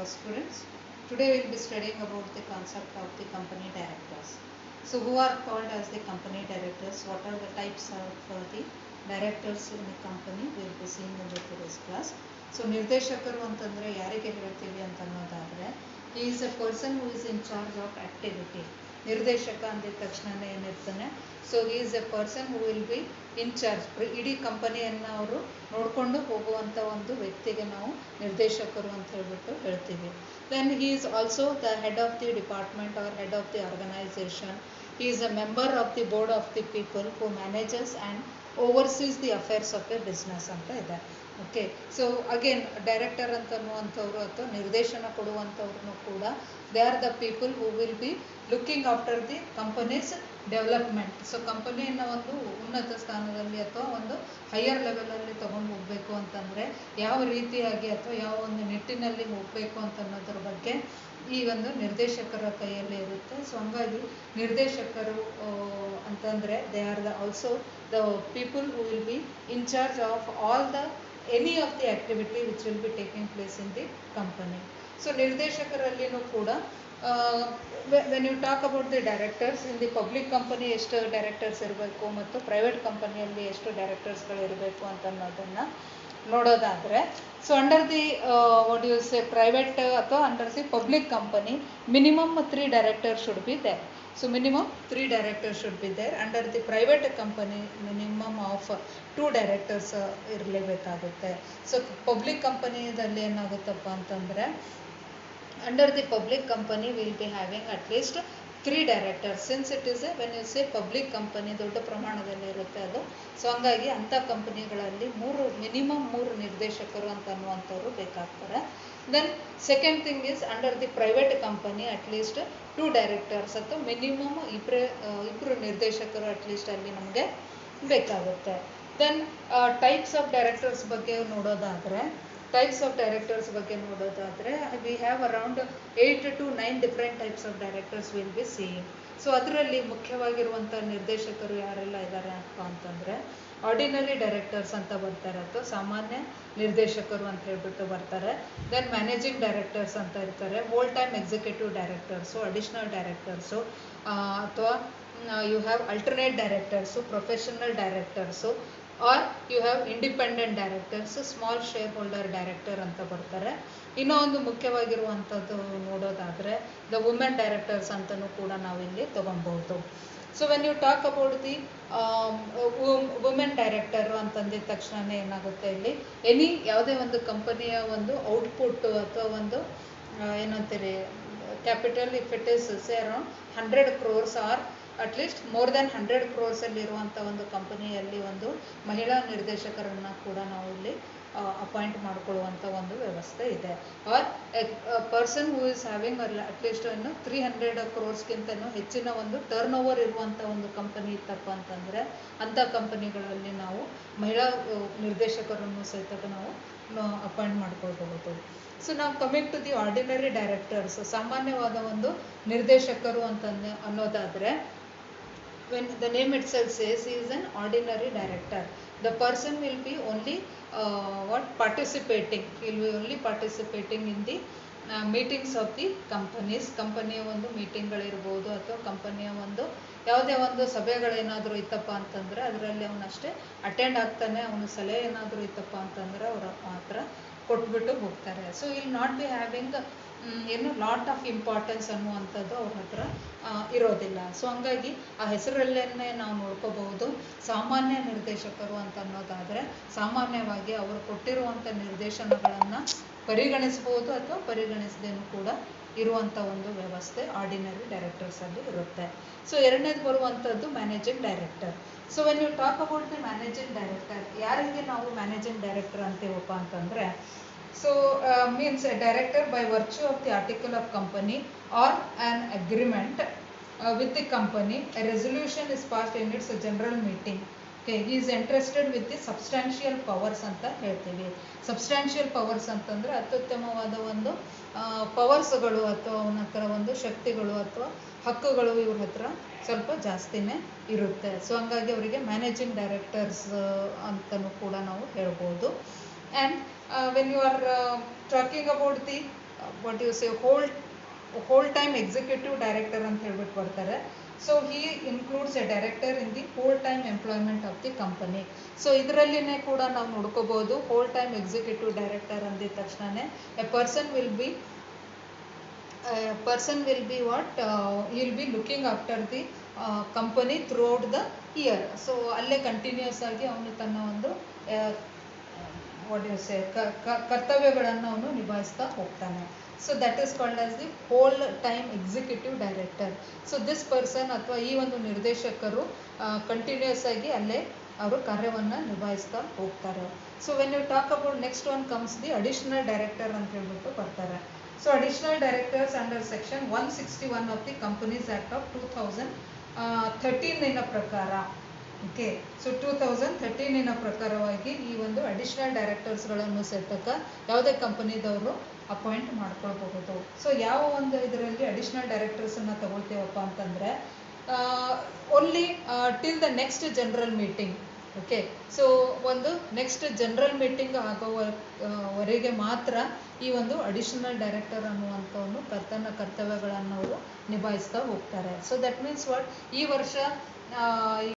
students. Today we will be studying about the concept of the company directors. So who are called as the company directors? What are the types of the directors in the company? We will be seeing in the today's class. So ನಿರ್ದೇಶಕರು ಅಂತಂದ್ರೆ ಯಾರಿಗೆ ಹೇಳ್ತೀವಿ ಅಂತ ಅನ್ನೋದಾದ್ರೆ he is a person who is in charge of activity. ನಿರ್ದೇಶಕ ಅಂದಿದ ತಕ್ಷಣನೇ ಏನಿರ್ತಾನೆ, so he is a person who will be in charge. ಇಡೀ ಕಂಪನಿಯನ್ನು ಅವರು ನೋಡಿಕೊಂಡು ಹೋಗುವಂಥ ಒಂದು ವ್ಯಕ್ತಿಗೆ ನಾವು ನಿರ್ದೇಶಕರು ಅಂತ ಹೇಳ್ಬಿಟ್ಟು ಹೇಳ್ತೀವಿ. Then he is also the head of the department or head of the organization. He is a member of the board of the people who manages and oversees the affairs of a business ಅಂತ ಇದೆ. Okay, so again director ಅಂತ ಅನ್ನುವಂಥವ್ರು ಅಥವಾ ನಿರ್ದೇಶನ ಕೊಡುವಂಥವ್ರು ಕೂಡ they are the people who will be looking after the companies development. So ಕಂಪನಿಯನ್ನು ಒಂದು ಉನ್ನತ ಸ್ಥಾನದಲ್ಲಿ ಅಥವಾ ಒಂದು ಹೈಯರ್ ಲೆವೆಲಲ್ಲಿ ತೊಗೊಂಡು ಹೋಗಬೇಕು ಅಂತಂದರೆ ಯಾವ ರೀತಿಯಾಗಿ ಅಥವಾ ಯಾವ ಒಂದು ನಿಟ್ಟಿನಲ್ಲಿ ಹೋಗಬೇಕು ಅಂತ ಅನ್ನೋದ್ರ ಬಗ್ಗೆ ಈ ಒಂದು ನಿರ್ದೇಶಕರ ಕೈಯಲ್ಲಿ ಇರುತ್ತೆ. ಸೊ ಹಂಗಾಗಿ ನಿರ್ದೇಶಕರು ಅಂತಂದರೆ they are the also the people who will be in charge of all the any of the activity which will be taking place in the company. So ನಿರ್ದೇಶಕರಲ್ಲಿನೂ ಕೂಡ when you talk about the directors in the public company ಎಷ್ಟು directors ಇರಬೇಕು ಮತ್ತು private ಕಂಪನಿಯಲ್ಲಿ ಎಷ್ಟು ಡೈರೆಕ್ಟರ್ಸ್ಗಳು ಇರಬೇಕು ಅಂತ ಅನ್ನೋದನ್ನು ನೋಡೋದಾದರೆ, so under the what you say private ಅಥವಾ under the public company minimum 3 directors should be there. So minimum 3 directors should be there. Under the private company minimum of 2 directors ಇರಲೇಬೇಕಾಗುತ್ತೆ. ಸೊ ಪಬ್ಲಿಕ್ ಕಂಪನಿದಲ್ಲಿ ಏನಾಗುತ್ತಪ್ಪ ಅಂತಂದರೆ under the public company will be having at least 3 directors. Since it is when you say public company ದೊಡ್ಡ ಪ್ರಮಾಣದಲ್ಲಿ ಇರುತ್ತೆ ಅದು. So ಹಂಗಾಗಿ ಅಂಥ ಕಂಪನಿಗಳಲ್ಲಿ ಮಿನಿಮಮ್ 3 ನಿರ್ದೇಶಕರು ಅಂತ ಅನ್ನುವಂಥವ್ರು ಬೇಕಾಗ್ತಾರೆ. Then second thing is under the private company at least 2 directors ಅಥವಾ ಮಿನಿಮಮ್ ಇಬ್ಬರು ನಿರ್ದೇಶಕರು ಅಟ್ಲೀಸ್ಟ್ ಅಲ್ಲಿ ನಮಗೆ ಬೇಕಾಗುತ್ತೆ. ದೆನ್ ಟೈಪ್ಸ್ ಆಫ್ ಡೈರೆಕ್ಟರ್ಸ್ ಬಗ್ಗೆ ನೋಡೋದಾದರೆ we have around 8 to 9 different types of directors will be seeing. So ಅದರಲ್ಲಿ ಮುಖ್ಯವಾಗಿರುವಂಥ ನಿರ್ದೇಶಕರು ಯಾರೆಲ್ಲ ಇದ್ದಾರೆ ಅಂತಂದರೆ ಆರ್ಡಿನರಿ ಡೈರೆಕ್ಟರ್ಸ್ ಅಂತ ಬರ್ತಾರೆ ಅಥವಾ ಸಾಮಾನ್ಯ ನಿರ್ದೇಶಕರು ಅಂತ ಹೇಳ್ಬಿಟ್ಟು ಬರ್ತಾರೆ. ದೆನ್ ಮ್ಯಾನೇಜಿಂಗ್ ಡೈರೆಕ್ಟರ್ಸ್ ಅಂತ ಇರ್ತಾರೆ, whole time executive directors, additional directors, ಅಥವಾ you have alternate directors, professional directors, or you have independent directors, small shareholder director ಅಂತ ಬರ್ತಾರೆ. ಇನ್ನೂ ಒಂದು ಮುಖ್ಯವಾಗಿರುವಂಥದ್ದು ನೋಡೋದಾದರೆ ದ ವುಮೆನ್ ಡೈರೆಕ್ಟರ್ಸ್ ಅಂತಲೂ ಕೂಡ ನಾವಿಲ್ಲಿ ತೊಗೊಬೋದು. So when you talk about the women director ಅಂತಂದಿದ ತಕ್ಷಣ ಏನಾಗುತ್ತೆ, ಇಲ್ಲಿ ಯಾವುದೇ ಒಂದು ಕಂಪನಿಯ ಒಂದು ಔಟ್ಪುಟ್ ಅಥವಾ ಒಂದು ಏನಂತೀರಿ capital if it is say around 100 crores or at least more than 100 crores ಇರುವಂಥ ಒಂದು ಕಂಪನಿಯಲ್ಲಿ ಒಂದು ಮಹಿಳಾ ನಿರ್ದೇಶಕರನ್ನು ಕೂಡ ನಾವು ಇಲ್ಲಿ ಅಪಾಯಿಂಟ್ ಮಾಡಿಕೊಳ್ಳುವಂಥ ಒಂದು ವ್ಯವಸ್ಥೆ ಇದೆ. Or person who is having at least 300 crores ಹೆಚ್ಚಿನ ಒಂದು ಟರ್ನ್ ಓವರ್ ಇರುವಂಥ ಒಂದು ಕಂಪನಿ ಇತ್ತಪ್ಪ ಅಂತಂದರೆ ಅಂಥ ಕಂಪನಿಗಳಲ್ಲಿ ನಾವು ಮಹಿಳಾ ನಿರ್ದೇಶಕರನ್ನು ಸಹಿತ ನಾವು ಅಪಾಯಿಂಟ್ ಮಾಡ್ಕೊಳ್ಬಹುದು. ಸೊ ನಾವು coming to the ordinary directors, ಸಾಮಾನ್ಯವಾದ ಒಂದು ನಿರ್ದೇಶಕರು ಅಂತ ಅನ್ನೋದಾದರೆ when the name itself says he is an ordinary director, the person will be only participating in the meetings of the companies. ಕಂಪನಿಯ ಒಂದು ಮೀಟಿಂಗ್ಗಳಿರ್ಬೋದು ಅಥವಾ ಕಂಪನಿಯ ಒಂದು ಯಾವುದೇ ಒಂದು ಸಭೆಗಳೇನಾದರೂ ಇತ್ತಪ್ಪ ಅಂತಂದರೆ ಅದರಲ್ಲಿ ಅವನಷ್ಟೇ ಅಟೆಂಡ್ ಆಗ್ತಾನೆ, ಅವನ ಸಲಹೆ ಏನಾದರೂ ಇತ್ತಪ್ಪ ಅಂತಂದರೆ ಅವರು ಮಾತ್ರ ಕೊಟ್ಬಿಟ್ಟು ಹೋಗ್ತಾರೆ. So will not be having lot of importance ಅನ್ನುವಂಥದ್ದು ಅವ್ರ ಹತ್ರ ಇರೋದಿಲ್ಲ. ಸೊ ಹಂಗಾಗಿ ಆ ಹೆಸರಲ್ಲೇ ನಾವು ನೋಡ್ಕೋಬಹುದು. ಸಾಮಾನ್ಯ ನಿರ್ದೇಶಕರು ಅಂತ ಅನ್ನೋದಾದರೆ ಸಾಮಾನ್ಯವಾಗಿ ಅವರು ಕೊಟ್ಟಿರುವಂಥ ನಿರ್ದೇಶನಗಳನ್ನು ಪರಿಗಣಿಸ್ಬೋದು ಅಥವಾ ಪರಿಗಣಿಸದೇನೂ ಕೂಡ ಇರುವಂಥ ಒಂದು ವ್ಯವಸ್ಥೆ ಆರ್ಡಿನರಿ ಡೈರೆಕ್ಟರ್ಸಲ್ಲಿ ಇರುತ್ತೆ. ಸೊ ಎರಡನೇದು ಬರುವಂಥದ್ದು managing director. So when you talk about the managing director, ಯಾರಿಗೆ ನಾವು ಮ್ಯಾನೇಜಿಂಗ್ ಡೈರೆಕ್ಟರ್ ಅಂತೀವಪ್ಪ ಅಂತಂದರೆ, so means a director by virtue of the article of company or an agreement with the company, a resolution is passed in its general meeting. Okay, he is entrusted with the substantial powers ಅಂತ ಹೇಳ್ತೀವಿ. Substantial powers ಅಂತಂದರೆ ಅತ್ಯುತ್ತಮವಾದ ಒಂದು ಪವರ್ಸ್ಗಳು ಅಥವಾ ಅವನ ಹತ್ರ ಒಂದು ಶಕ್ತಿಗಳು ಅಥವಾ ಹಕ್ಕುಗಳು ಇವ್ರ ಹತ್ರ ಸ್ವಲ್ಪ ಜಾಸ್ತಿನೇ ಇರುತ್ತೆ. ಸೊ ಹಂಗಾಗಿ ಅವರಿಗೆ ಮ್ಯಾನೇಜಿಂಗ್ ಡೈರೆಕ್ಟರ್ಸ್ ಅಂತಲೂ ಕೂಡ ನಾವು ಹೇಳ್ಬೋದು. And when you are talking about the what you say whole time executive director ಅಂತ ಹೇಳ್ಬಿಟ್ಟು ಬರ್ತಾರೆ. So he includes a director in the whole time employment of the company. So ಇದರಲ್ಲಿನೇ ಕೂಡ ನಾವು ನೋಡ್ಕೋಬಹುದು ಹೋಲ್ ಟೈಮ್ ಎಕ್ಸಿಕ್ಯೂಟಿವ್ ಡೈರೆಕ್ಟರ್ ಅಂದಿದ ತಕ್ಷಣನೇ a person will be what he will be looking after the company throughout the year. So ಅಲ್ಲೇ continuous ಆಗಿ ಅವನು ತನ್ನ ಒಂದು what do you say ಕರ್ತವ್ಯಗಳನ್ನು ಅವನು ನಿಭಾಯಿಸ್ತಾ ಹೋಗ್ತಾನೆ. So that is called as the whole time executive director. So this person ಅಥವಾ ಈ ಒಂದು ನಿರ್ದೇಶಕರು ಕಂಟಿನ್ಯೂಸ್ ಆಗಿ ಅಲ್ಲೇ ಅವರು ಕಾರ್ಯವನ್ನು ನಿಭಾಯಿಸ್ತಾ ಹೋಗ್ತಾರೆ. So when you talk about next one comes the additional director ಅಂತ ಹೇಳ್ಬಿಟ್ಟು ಬರ್ತಾರೆ. So additional directors under section 161 of the companies act of 2013 ಪ್ರಕಾರ. ಓಕೆ, ಸೊ 2013 ಪ್ರಕಾರವಾಗಿ ಈ ಒಂದು ಅಡಿಷನಲ್ ಡೈರೆಕ್ಟರ್ಸ್ಗಳನ್ನು ಸಹಿತ ಯಾವುದೇ ಕಂಪನಿದವರು ಅಪಾಯಿಂಟ್ ಮಾಡ್ಕೊಳ್ಬಹುದು. ಸೊ ಯಾವ ಒಂದು ಇದರಲ್ಲಿ ಅಡಿಷನಲ್ ಡೈರೆಕ್ಟರ್ಸನ್ನು ತಗೊಳ್ತೀವಪ್ಪ ಅಂತಂದರೆ only till the next general meeting. Okay, so ಒಂದು ನೆಕ್ಸ್ಟ್ ಜನರಲ್ ಮೀಟಿಂಗ್ ಆಗೋವರೆಗೆ ಮಾತ್ರ ಈ ಒಂದು ಅಡಿಷನಲ್ ಡೈರೆಕ್ಟರ್ ಅನ್ನುವಂಥವನ್ನು ಕರ್ತವ್ಯಗಳನ್ನು ಅವರು ನಿಭಾಯಿಸ್ತಾ ಹೋಗ್ತಾರೆ. ಸೊ ದಟ್ ಮೀನ್ಸ್ ವಾಟ್, ಈ ವರ್ಷ